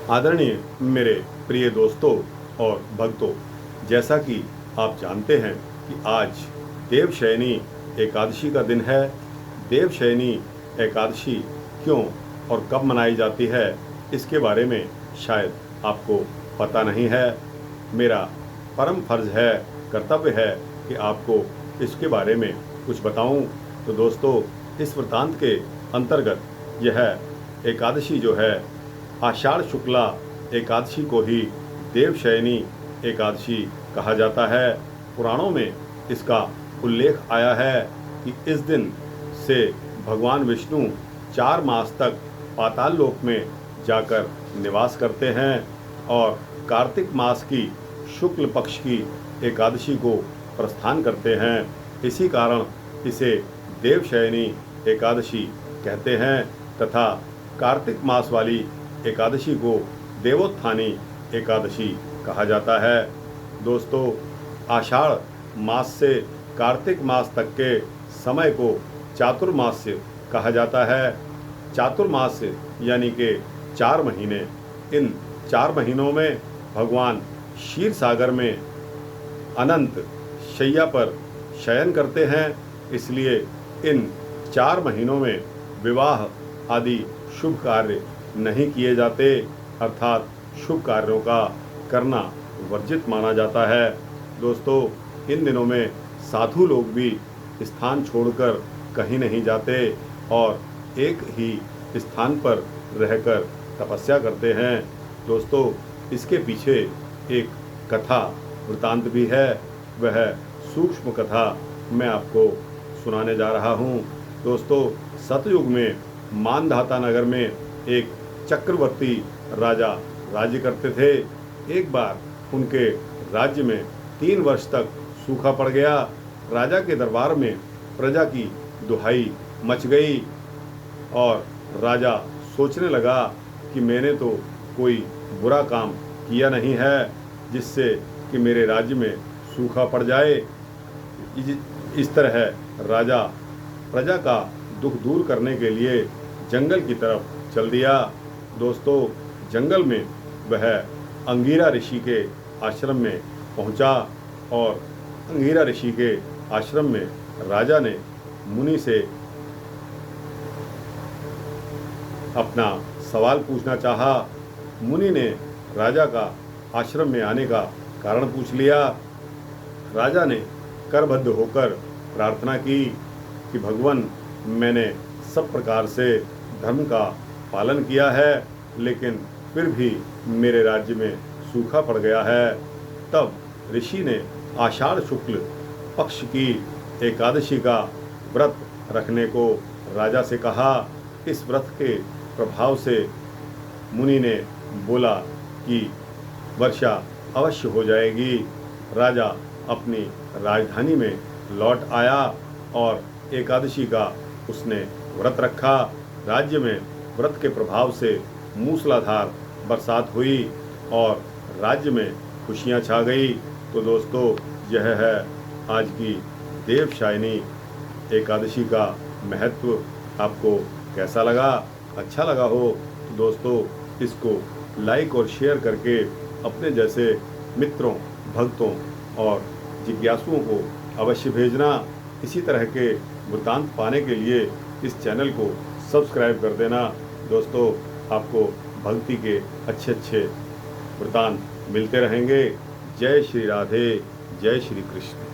आदरणीय मेरे प्रिय दोस्तों और भक्तों, जैसा कि आप जानते हैं कि आज देवशयनी एकादशी का दिन है। देवशयनी एकादशी क्यों और कब मनाई जाती है, इसके बारे में शायद आपको पता नहीं है। मेरा परम फर्ज है, कर्तव्य है कि आपको इसके बारे में कुछ बताऊं। तो दोस्तों, इस वृत्तांत के अंतर्गत यह एकादशी जो है, आषाढ़ शुक्ला एकादशी को ही देवशयनी एकादशी कहा जाता है। पुराणों में इसका उल्लेख आया है कि इस दिन से भगवान विष्णु 4 मास तक पाताल लोक में जाकर निवास करते हैं और कार्तिक मास की शुक्ल पक्ष की एकादशी को प्रस्थान करते हैं। इसी कारण इसे देवशयनी एकादशी कहते हैं तथा कार्तिक मास वाली एकादशी को देवोत्थानी एकादशी कहा जाता है। दोस्तों, आषाढ़ मास से कार्तिक मास तक के समय को चातुर्मास्य कहा जाता है। चातुर्मास्य यानी कि 4 महीने। इन 4 महीनों में भगवान क्षीर सागर में अनंत शैया पर शयन करते हैं, इसलिए इन 4 महीनों में विवाह आदि शुभ कार्य नहीं किए जाते, अर्थात शुभ कार्यों का करना वर्जित माना जाता है। दोस्तों, इन दिनों में साधु लोग भी स्थान छोड़कर कहीं नहीं जाते और एक ही स्थान पर रहकर तपस्या करते हैं। दोस्तों, इसके पीछे एक कथा वृतांत भी है, वह सूक्ष्म कथा मैं आपको सुनाने जा रहा हूँ। दोस्तों, सतयुग में मानधाता नगर में एक चक्रवर्ती राजा राज्य करते थे। एक बार उनके राज्य में 3 वर्ष तक सूखा पड़ गया। राजा के दरबार में प्रजा की दुहाई मच गई और राजा सोचने लगा कि मैंने तो कोई बुरा काम किया नहीं है जिससे कि मेरे राज्य में सूखा पड़ जाए। इस तरह राजा प्रजा का दुख दूर करने के लिए जंगल की तरफ चल दिया। दोस्तों, जंगल में वह अंगीरा ऋषि के आश्रम में पहुंचा और अंगीरा ऋषि के आश्रम में राजा ने मुनि से अपना सवाल पूछना चाहा। मुनि ने राजा का आश्रम में आने का कारण पूछ लिया। राजा ने करबद्ध होकर प्रार्थना की कि भगवान, मैंने सब प्रकार से धर्म का पालन किया है, लेकिन फिर भी मेरे राज्य में सूखा पड़ गया है। तब ऋषि ने आषाढ़ शुक्ल पक्ष की एकादशी का व्रत रखने को राजा से कहा। इस व्रत के प्रभाव से मुनि ने बोला कि वर्षा अवश्य हो जाएगी। राजा अपनी राजधानी में लौट आया और एकादशी का उसने व्रत रखा। राज्य में व्रत के प्रभाव से मूसलाधार बरसात हुई और राज्य में खुशियां छा गई। तो दोस्तों, यह है आज की देवशयनी एकादशी का महत्व। आपको कैसा लगा? अच्छा लगा हो तो दोस्तों, इसको लाइक और शेयर करके अपने जैसे मित्रों, भक्तों और जिज्ञासुओं को अवश्य भेजना। इसी तरह के वृत्तांत पाने के लिए इस चैनल को सब्सक्राइब कर देना। दोस्तों, आपको भक्ति के अच्छे अच्छे वृत्तांत मिलते रहेंगे। जय श्री राधे, जय श्री कृष्ण।